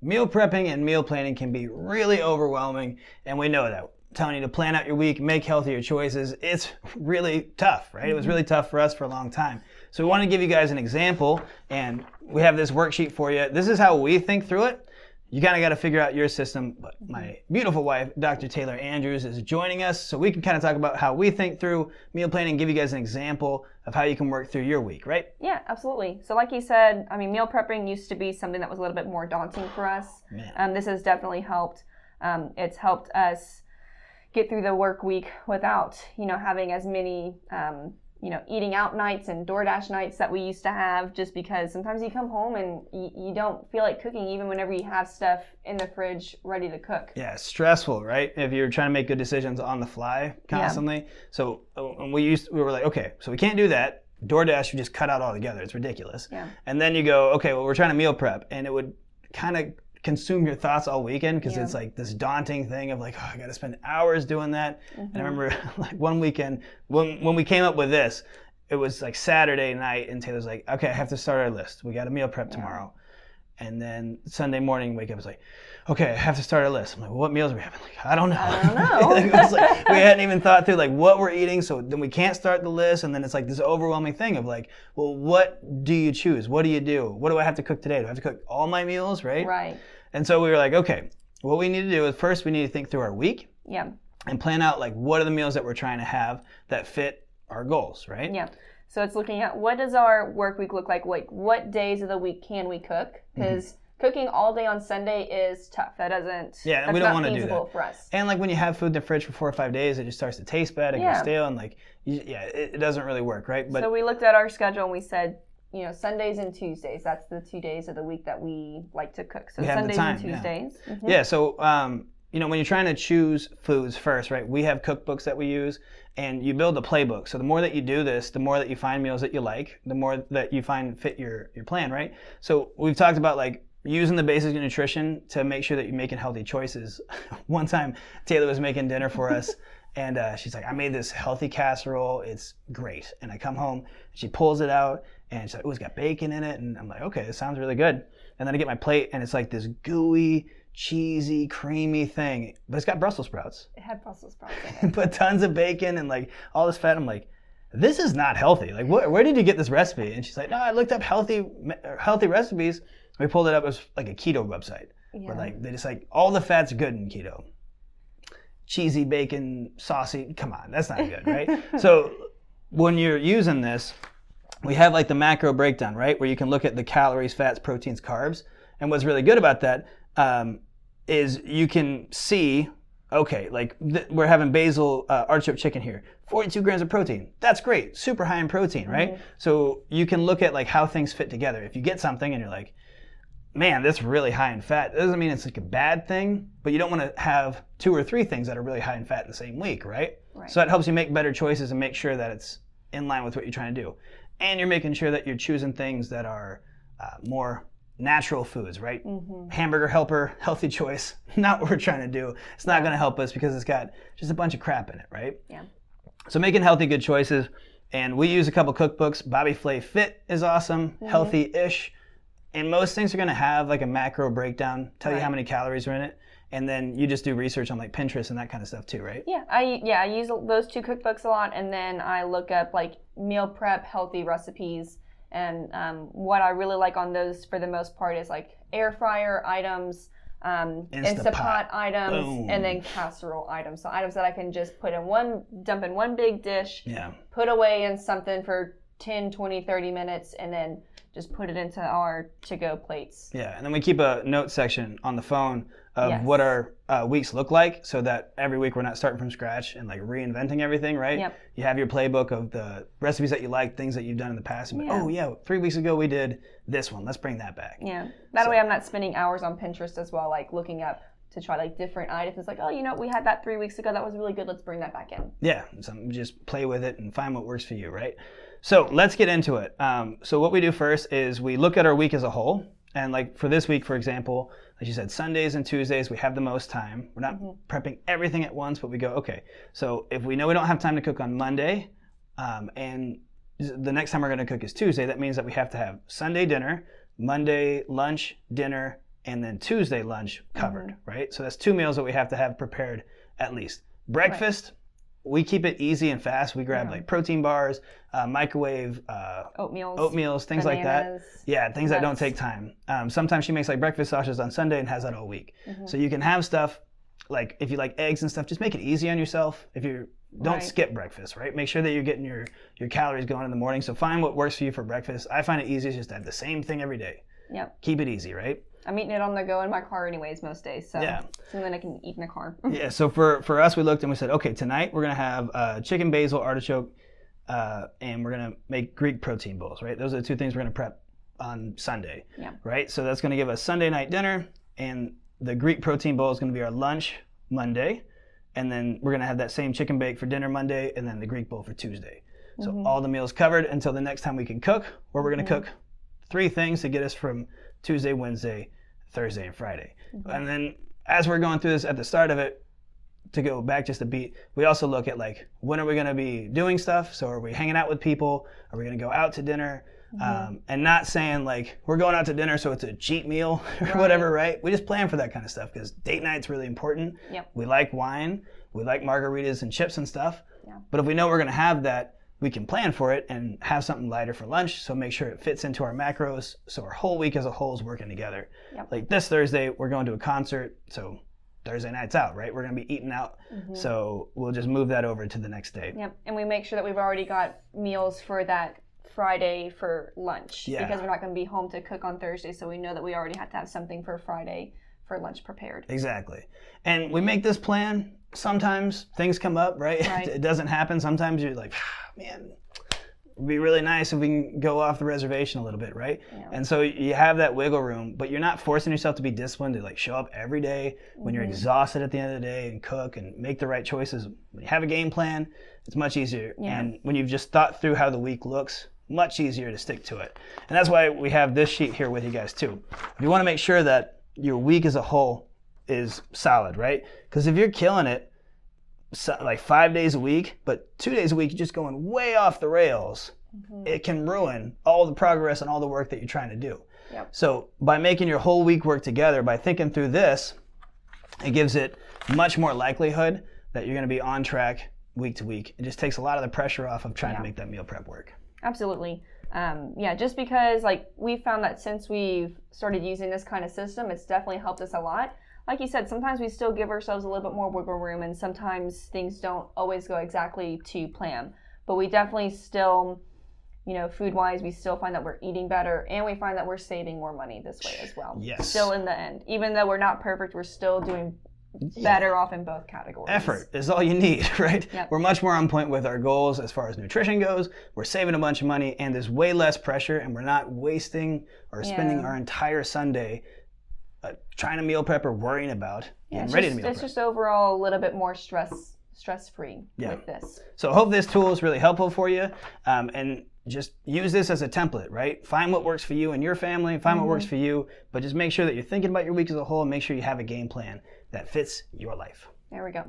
Meal prepping and meal planning can be really overwhelming, and we know that. I'm telling you to plan out your week, make healthier choices. It's really tough, right? It was really tough for us for a long time. So we want to give you guys an example, and we have this worksheet for you. This is how we think through it. You kind of got to figure out your system, but my beautiful wife, Dr. Taylor Andrews, is joining us so we can kind of talk about how we think through meal planning and give you guys an example of how you can work through your week, right? Yeah, absolutely. So like you said, I mean, meal prepping used to be something that was a little bit more daunting for us. This has definitely helped. It's helped us get through the work week without, having as many, eating out nights and DoorDash nights that we used to have, just because sometimes you come home and you don't feel like cooking even whenever you have stuff in the fridge ready to cook. Yeah, it's stressful, right? If you're trying to make good decisions on the fly constantly. Yeah. So we were like, okay, so we can't do that. DoorDash you just cut out altogether. It's ridiculous. Yeah. And then you go, okay, well, we're trying to meal prep, and it would kind of consume your thoughts all weekend because it's like this daunting thing of like, oh, I got to spend hours doing that. And I remember like one weekend when we came up with this, it was like Saturday night, and Taylor's like, okay, I have to start our list. We got a meal prep tomorrow. And then Sunday morning, wake up, I was like, okay, I have to start our list. I'm like, well, what meals are we having? Like, I don't know. It was like, we hadn't even thought through like what we're eating, so then we can't start the list, and then it's like this overwhelming thing of like, well, what do you choose? What do you do? What do I have to cook today? Do I have to cook all my meals, right? Right. And so we were like, okay, what we need to do is first we need to think through our week. Yeah. And plan out like what are the meals that we're trying to have that fit our goals, right? Yeah. So it's looking at what does our work week look like? Like what days of the week can we cook? Because cooking all day on Sunday is tough. That doesn't. Yeah, and we don't want to do that for us. And like when you have food in the fridge for 4 or 5 days, it just starts to taste bad and go stale, and like it doesn't really work, right? But so we looked at our schedule and we said, Sundays and Tuesdays. That's the 2 days of the week that we like to cook. So Sundays and Tuesdays. Yeah. Yeah. So when you're trying to choose foods first, right? We have cookbooks that we use, and you build a playbook. So the more that you do this, the more that you find meals that you like, the more that you find fit your plan, right? So we've talked about like using the basics of nutrition to make sure that you're making healthy choices. One time, Taylor was making dinner for us, and she's like, I made this healthy casserole. It's great. And I come home, and she pulls it out, and she's like, oh, it's got bacon in it. And I'm like, okay, this sounds really good. And then I get my plate, and it's like this gooey, cheesy, creamy thing, but it's got Brussels sprouts. It had Brussels sprouts in it. But tons of bacon and like all this fat. I'm like, this is not healthy. Like, where did you get this recipe? And she's like, no, I looked up healthy recipes. We pulled it up. It was like a keto website where like they just like all the fats are good in keto. Cheesy bacon, saucy. Come on, that's not good, right? So when you're using this, we have like the macro breakdown, right, where you can look at the calories, fats, proteins, carbs. And what's really good about that is you can see, okay, like we're having basil artichoke chicken here, 42 grams of protein. That's great, super high in protein, right? So you can look at like how things fit together. If you get something and you're like, man, that's really high in fat, that doesn't mean it's like a bad thing, but you don't want to have 2 or 3 things that are really high in fat in the same week, right? So that helps you make better choices and make sure that it's in line with what you're trying to do. And you're making sure that you're choosing things that are more natural foods, right? Hamburger Helper, healthy choice, not what we're trying to do. It's not going to help us because it's got just a bunch of crap in it, right? Yeah. So making healthy, good choices. And we use a couple cookbooks. Bobby Flay Fit is awesome, healthy-ish. And most things are going to have like a macro breakdown, tell you how many calories are in it. And then you just do research on like Pinterest and that kind of stuff too, right? Yeah, I use those 2 cookbooks a lot, and then I look up like meal prep healthy recipes. And what I really like on those for the most part is like air fryer items, Instapot items, and then casserole items. So items that I can just dump in one big dish, put away in something for 10, 20, 30 minutes, and then just put it into our to-go plates. Yeah, and then we keep a note section on the phone of what our weeks look like, so that every week we're not starting from scratch and like reinventing everything, right? Yep. You have your playbook of the recipes that you like, things that you've done in the past. And oh yeah, 3 weeks ago we did this one. Let's bring that back. Yeah, that way I'm not spending hours on Pinterest as well, like looking up to try like different items. It's like, oh, we had that 3 weeks ago. That was really good. Let's bring that back in. Yeah, so just play with it and find what works for you, right? So let's get into it. So what we do first is we look at our week as a whole. And like for this week, for example, like you said, Sundays and Tuesdays, we have the most time. We're not prepping everything at once, but we go, okay, so if we know we don't have time to cook on Monday, and the next time we're going to cook is Tuesday, that means that we have to have Sunday dinner, Monday lunch, dinner, and then Tuesday lunch covered, right? So that's 2 meals that we have to have prepared at least. Breakfast, we keep it easy and fast. We grab like protein bars, microwave, oatmeals, things like that. Yeah, things that don't take time. Sometimes she makes like breakfast sausages on Sunday and has that all week. So you can have stuff like if you like eggs and stuff, just make it easy on yourself. If you don't skip breakfast, right? Make sure that you're getting your calories going in the morning. So find what works for you for breakfast. I find it easiest just to have the same thing every day. Yep. Keep it easy, right? I'm eating it on the go in my car anyways most days, so something I can eat in the car. Yeah, so for us, we looked and we said, okay, tonight we're going to have chicken basil artichoke, and we're going to make Greek protein bowls, right? Those are the 2 things we're going to prep on Sunday, right? So that's going to give us Sunday night dinner, and the Greek protein bowl is going to be our lunch Monday, and then we're going to have that same chicken bake for dinner Monday, and then the Greek bowl for Tuesday. So all the meals covered until the next time we can cook, where we're going to cook 3 things to get us from Tuesday, Wednesday, Thursday, and Friday. And then as we're going through this at the start of it, to go back just a beat, we also look at like, when are we going to be doing stuff? So are we hanging out with people? Are we going to go out to dinner? And not saying like, we're going out to dinner so it's a cheat meal or whatever, right? We just plan for that kind of stuff because date night's really important. We like wine. We like margaritas and chips and stuff. But if we know we're going to have that, we can plan for it and have something lighter for lunch, so make sure it fits into our macros, so our whole week as a whole is working together. Like this Thursday, we're going to a concert, so Thursday night's out, right? We're going to be eating out, so we'll just move that over to the next day. And we make sure that we've already got meals for that Friday for lunch, because we're not going to be home to cook on Thursday, so we know that we already have to have something for Friday for lunch prepared. Exactly. And we make this plan. Sometimes things come up, right? It doesn't happen. Sometimes you're like, man, it'd be really nice if we can go off the reservation a little bit, right? And so you have that wiggle room, but you're not forcing yourself to be disciplined to like show up every day when you're exhausted at the end of the day and cook and make the right choices. When you have a game plan, it's much easier. And when you've just thought through how the week looks, much easier to stick to it. And that's why we have this sheet here with you guys too. If you want to make sure that your week as a whole is solid, right? Because if you're killing it like 5 days a week, but 2 days a week you're just going way off the rails, it can ruin all the progress and all the work that you're trying to do. So by making your whole week work together, by thinking through this, it gives it much more likelihood that you're going to be on track week to week. It just takes a lot of the pressure off of trying to make that meal prep work. Absolutely. Just because like we found that since we've started using this kind of system, it's definitely helped us a lot. Like you said, sometimes we still give ourselves a little bit more wiggle room, and sometimes things don't always go exactly to plan. But we definitely still, food-wise, we still find that we're eating better, and we find that we're saving more money this way as well. Still in the end. Even though we're not perfect, we're still doing better off in both categories. Effort is all you need, right? We're much more on point with our goals as far as nutrition goes. We're saving a bunch of money, and there's way less pressure, and we're not wasting or spending our entire Sunday trying to meal prep or worrying about getting ready to meal prep. It's just overall a little bit more stress-free with this. So I hope this tool is really helpful for you, and just use this as a template, right? Find what works for you and your family, find what works for you, but just make sure that you're thinking about your week as a whole and make sure you have a game plan that fits your life. There we go.